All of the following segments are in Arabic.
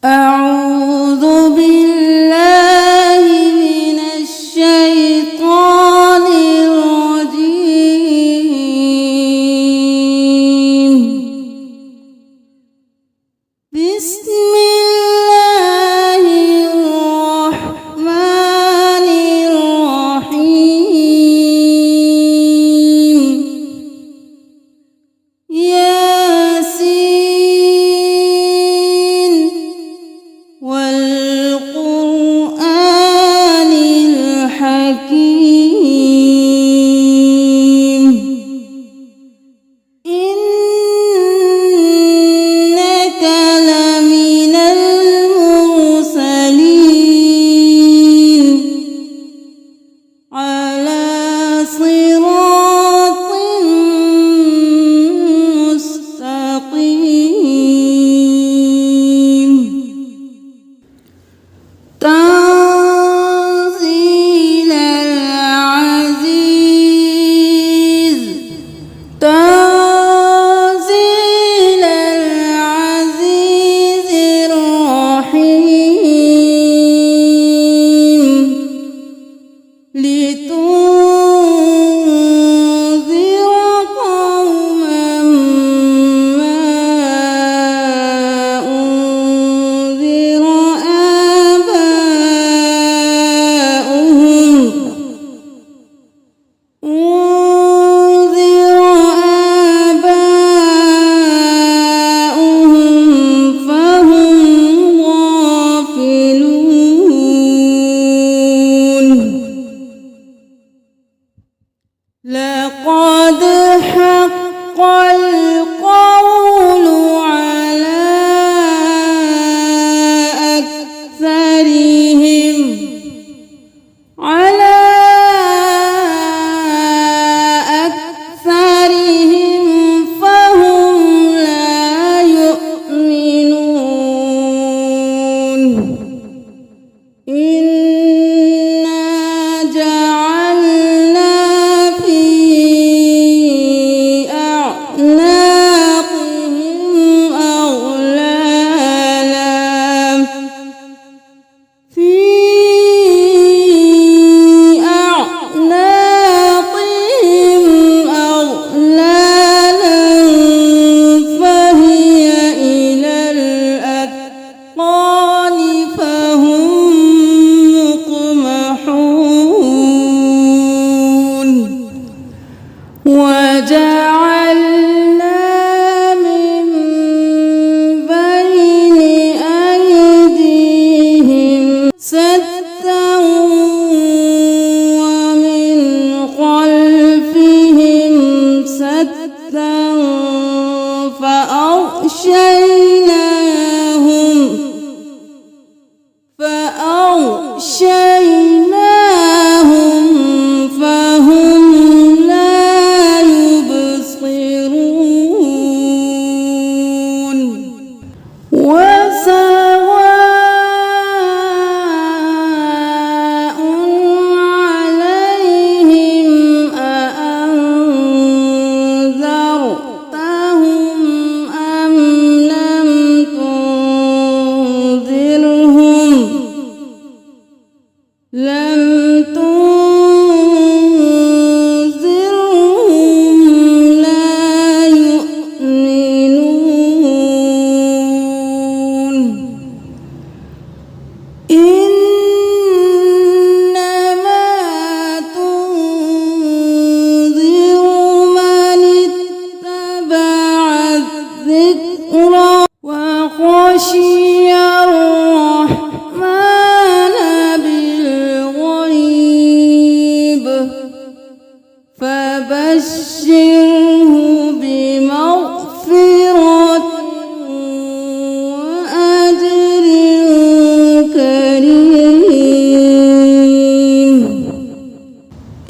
أعوذ بالله من الشيطان الرجيم. بسم الله الرحمن الرحيم. ياسين والقرآن الحكيم. إنك لمن المرسلين على صراط مستقيم. تنزيل العزيز الرحيم. لتنذر قوما ما أنذر آباؤهم فهم غافلون. لقد حق القول على أكثرهم فهم لا يؤمنون. إنا جعلنا في أعناقهم أغلالا فهي إلى الأذقان فهم مقمحون. وجعلنا من بين أيديهم سدا ومن خلفهم سدا فأغشيناهم فهم لا يبصرون. وسواء عليهم أأنذرتهم أم لم تنذرهم لا يؤمنون. إنما تنذر من اتبع الذكر وخشي الرحمن بالغيب فبشره بمغفرة وأجر كريم.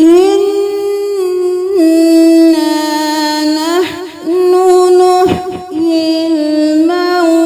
إنا نحن نحيي الموتى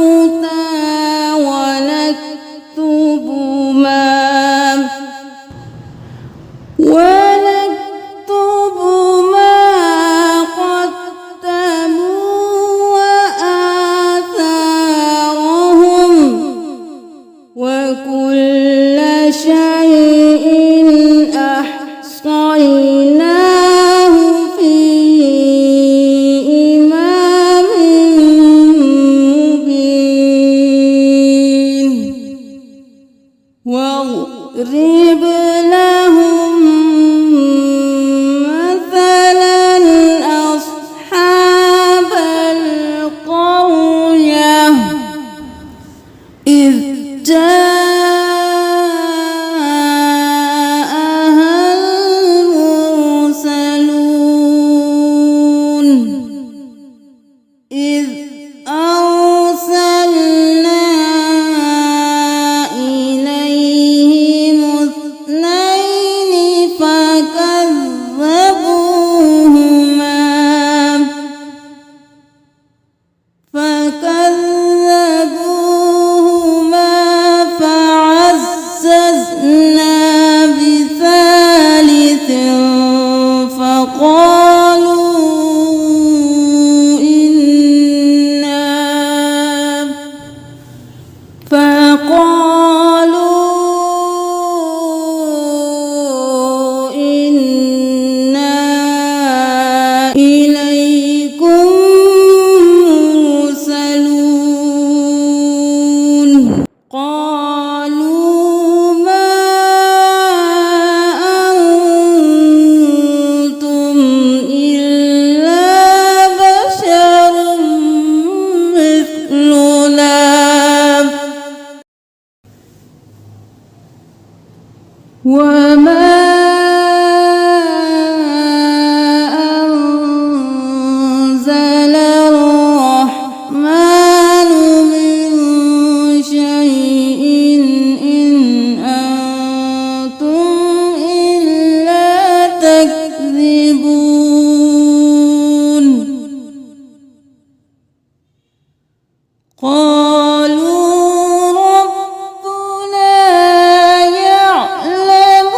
واضرب لهم مثلا أصحاب القرية إذ جاءها المرسلون إذ أرسلنا إليهم اثنين فكذبوهما فعززنا بثالث فقالوا إنا إليكم مرسلون قالوا ما أنتم إلا بشر مثلنا وما أنزل الرحمن من شيء إن أنتم إلا تكذبون قالوا ربنا يعلم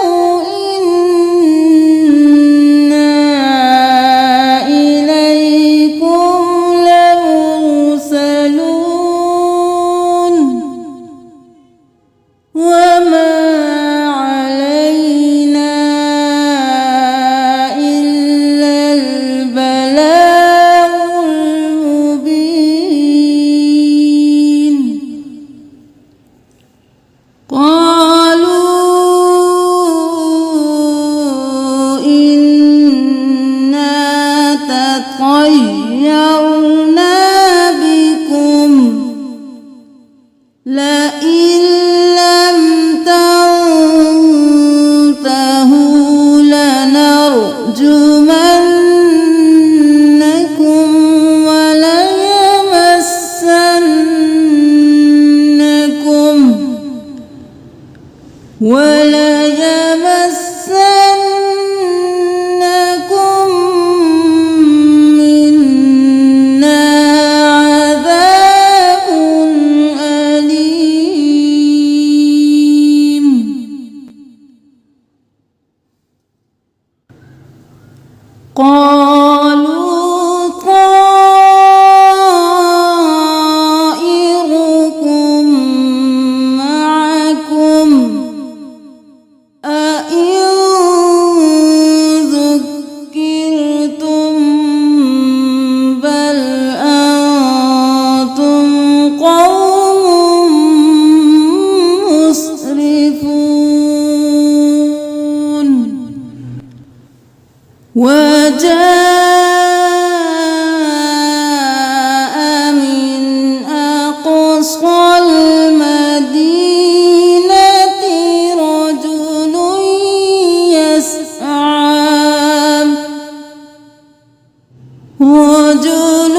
إنا إليكم لمرسلون وما علينا إلا البلاغ المبين قالوا إنا تطيرنا بكم لئن لم تنتهوا لنرجمنكم وليمسنكم منا عذاب أليم قالوا طائركم معكم أئن ذكرتم بل أنتم قوم مسرفون وجاء من أقصى المدينة رجل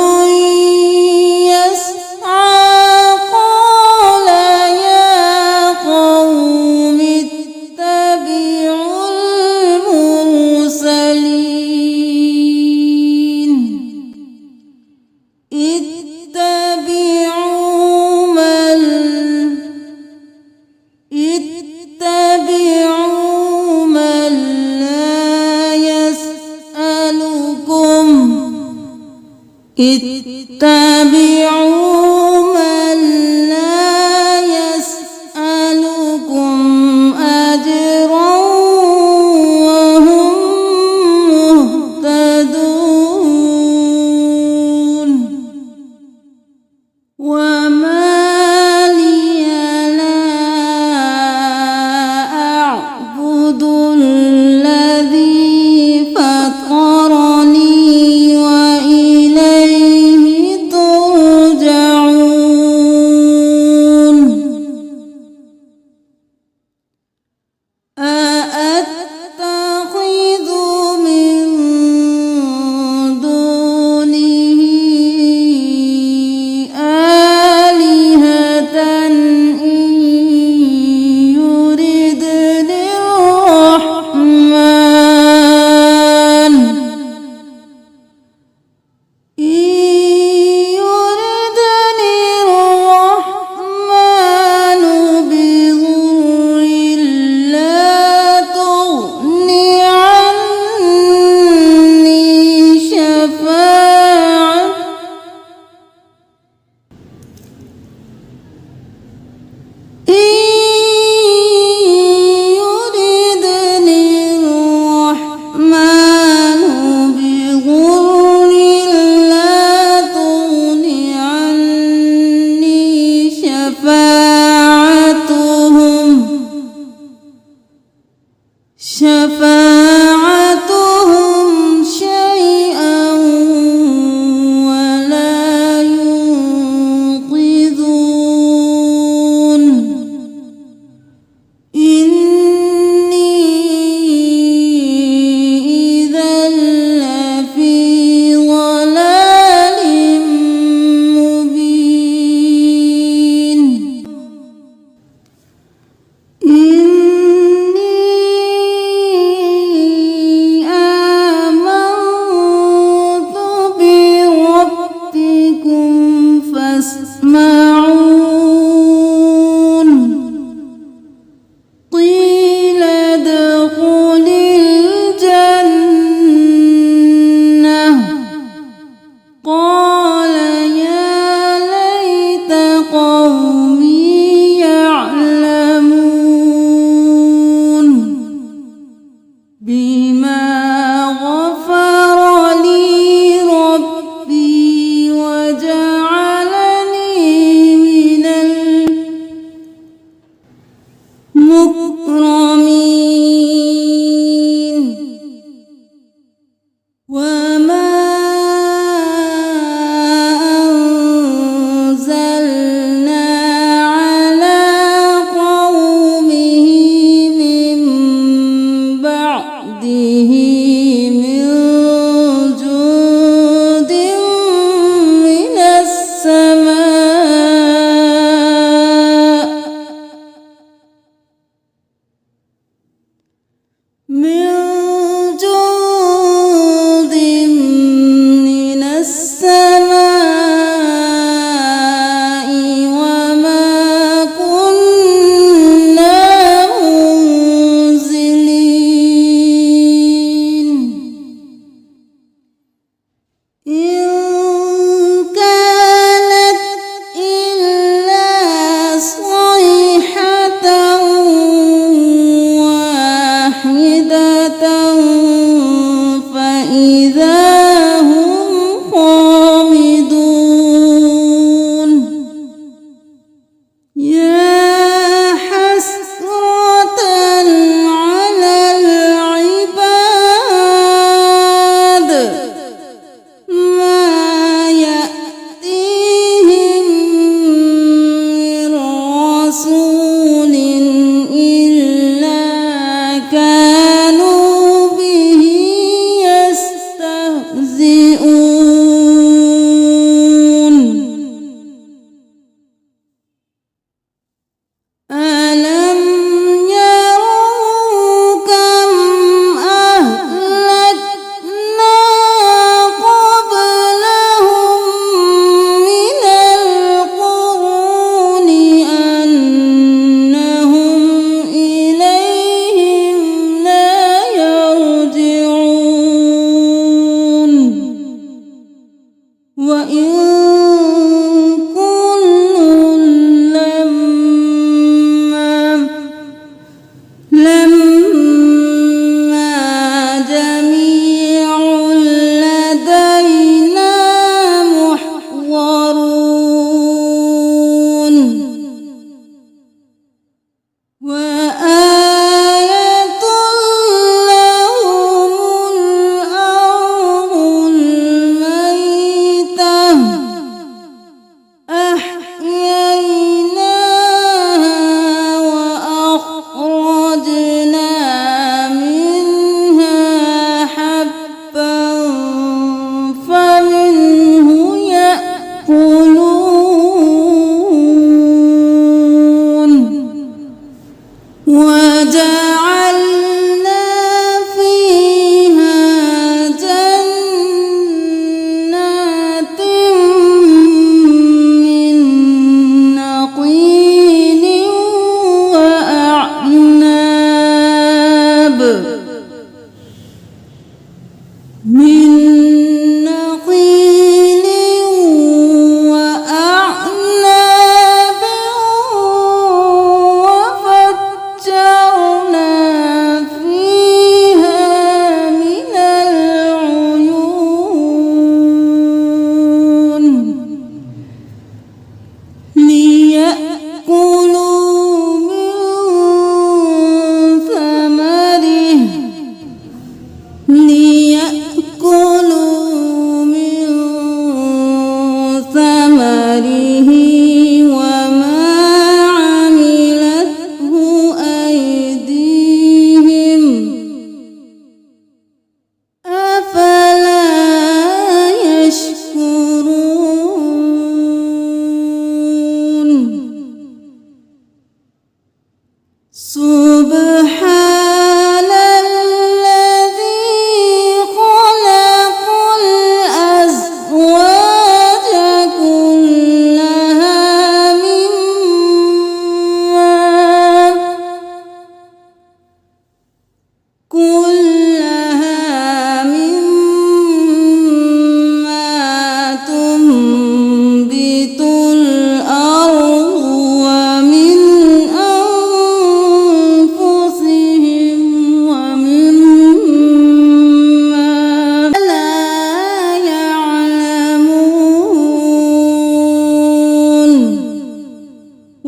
يسعى قال يا قوم اتبعوا المرسلين اتبعوا من شفاعتهم شيئا ولا ينقذون إني إذا لفي ضلال مبين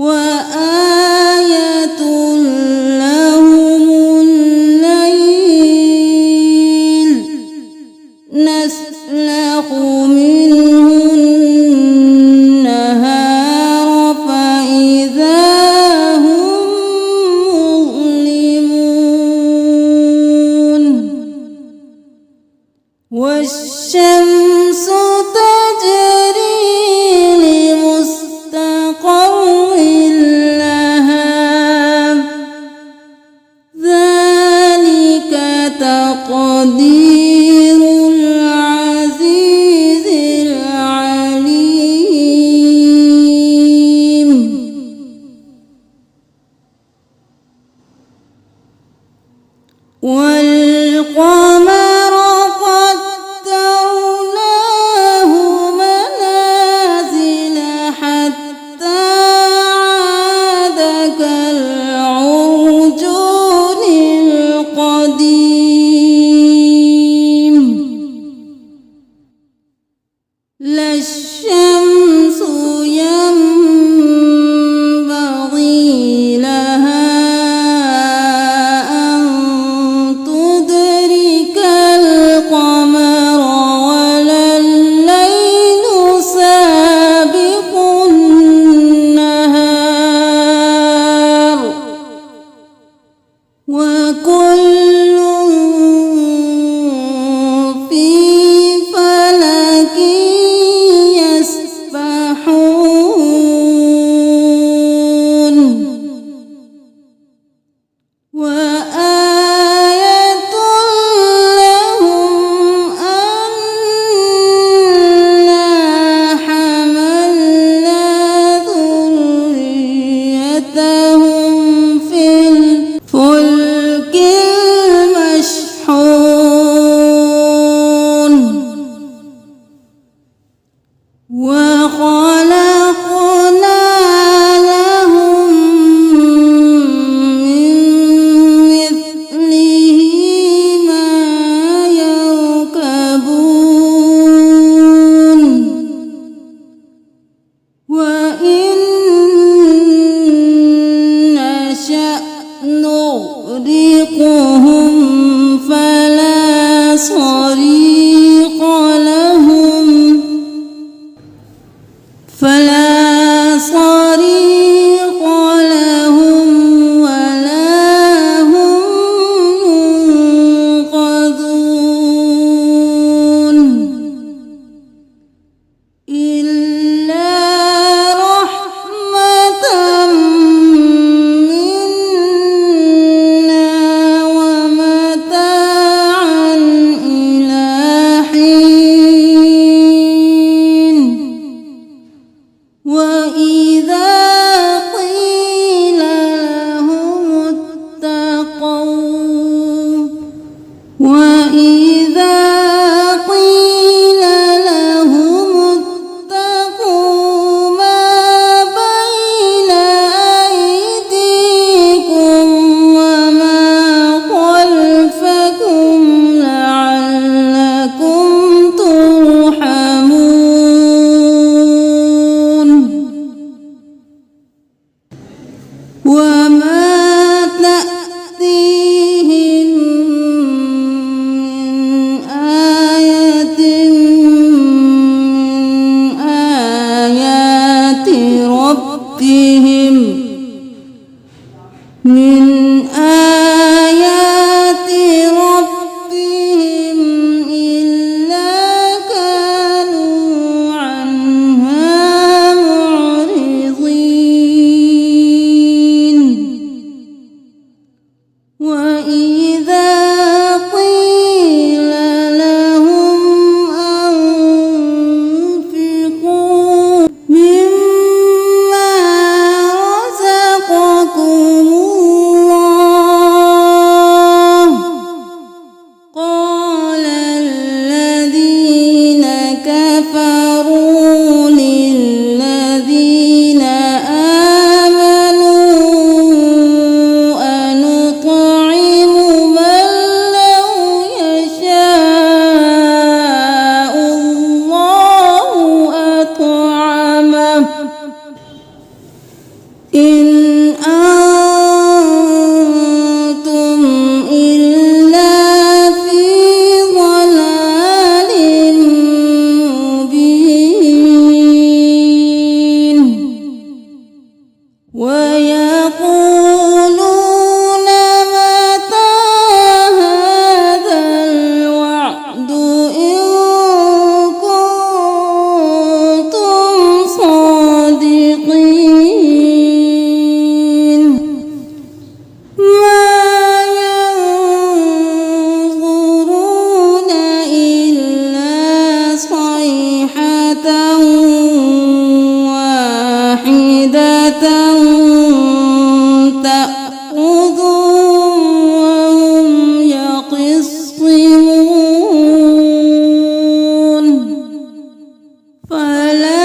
وآية لهم الليل نسلخ منه النهار فإذا هم مظلمون والشمس تجري لمستقر ويقولون متى هذا الوعد إن كنتم صادقين ما ينظرون إلا صيحة واحدة تأخذهم وهم يخصمون فلا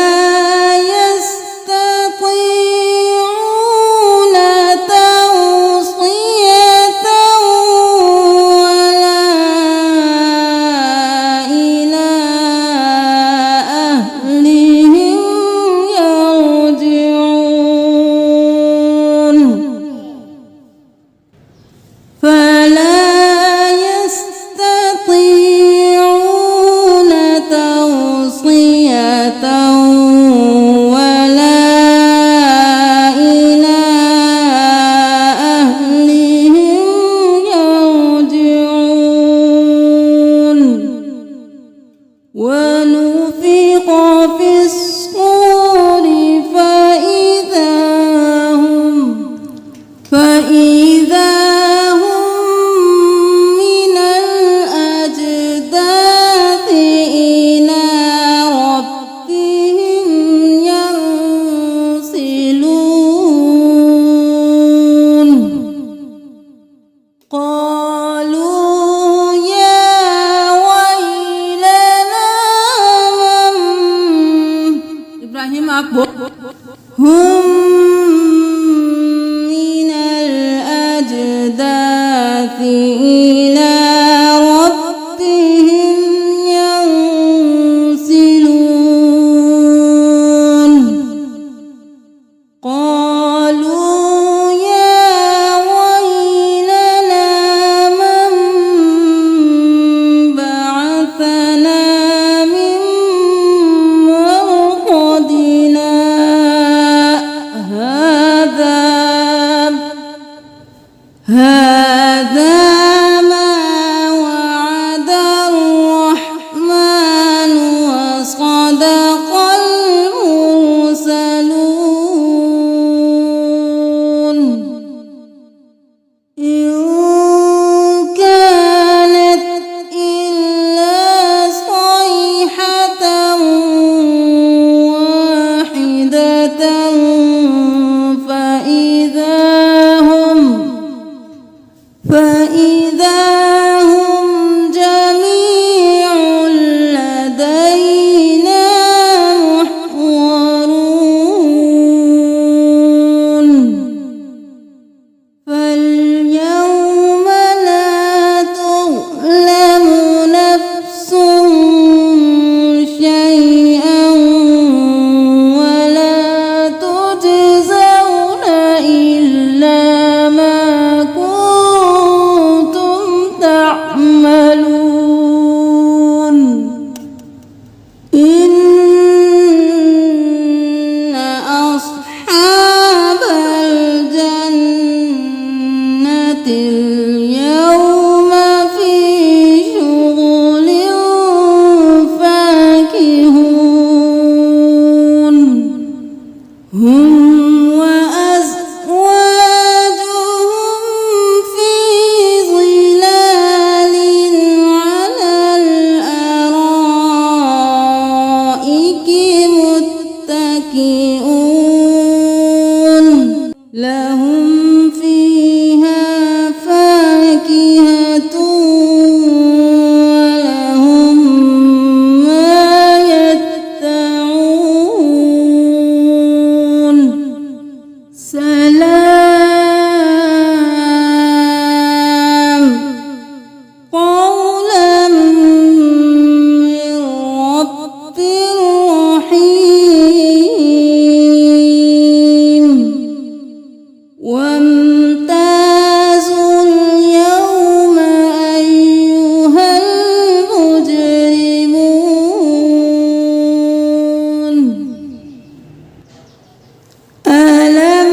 يستطيعون توصية ولا إلى أهلهم يرجعون فلا يستطيعون توصية ولا إلى أهلهم يرجعون ونفخ في الصور فإذا هم من الأجداث إلى ربهم ينسلون قالوا يا ويلنا إبراهيم أكبر هم من الأجداث إلى ربهم ينسلون قالوا يا ويلنا من بعثنا من مرقدنا هذا ما وعد الرحمن وصدق المرسلون إن كانت إلا صيحة واحدة فإذا هم جميع لدينا محضرون فاليوم لا تظلم نفس شيئا ولا تجزون إلا ما كنتم تعملون إن أصحاب الجنة اليوم في شغل فاكهون هم وأزواجهم في ظلال على الأرائك متكئون لهم فيها فاكهة ولهم ما يدعون سلام قولا من رب رحيم وامتازوا اليوم أيها المجرمون ألم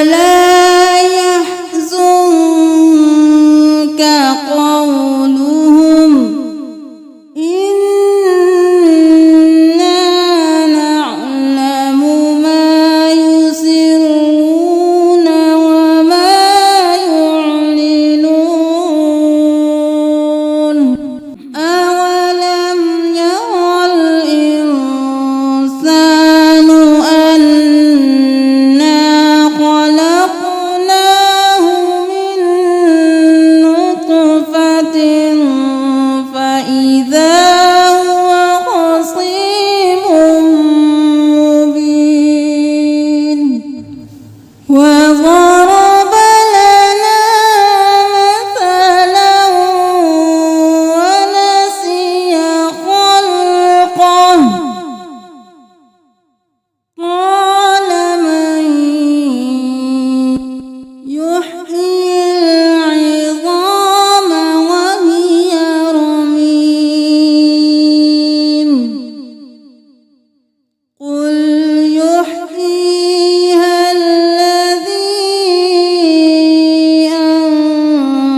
ولا يحزنك قولهم إنا نعلم ما يسرون وما يعلنون أولم يرى الإنسان أنا خلقناه من نطفة فإذا هو خصيم مبين وضرب لنا مثلا ونسي خلقه قال من يحيي العظام وهي رميم قل يحييها الذي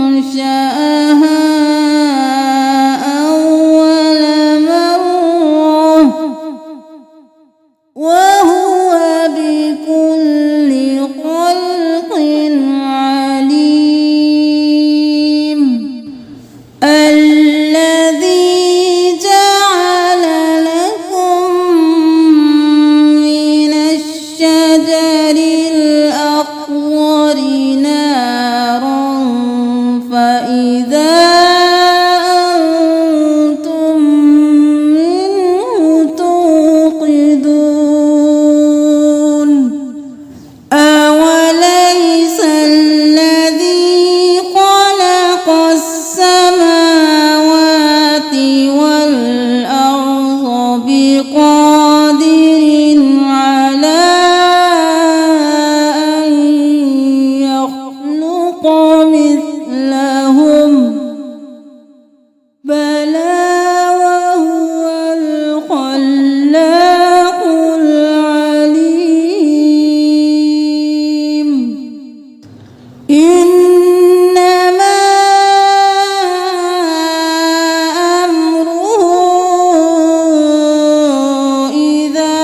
أنشأها أول مرة وهو بكل خلق عليم الذي جعل لكم من الشجر الأخضر نارا فإذا أنتم منه توقدون أوليس الذي خلق السماوات والأرض بقادر على أن يخلق مثلهم بلى وهو الخلاق العليم إنما أمره إذا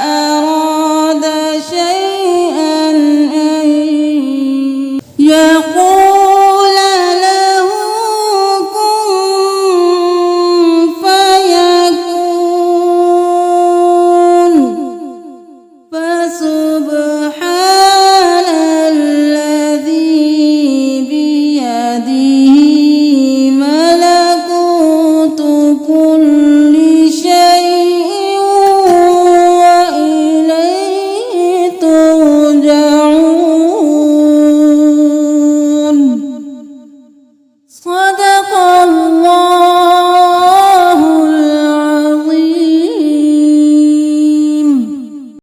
أراد شيئا أن يقول له كن فيكون فسبحان الذي بيده ملكوت كل شيء وإليه ترجعون صدق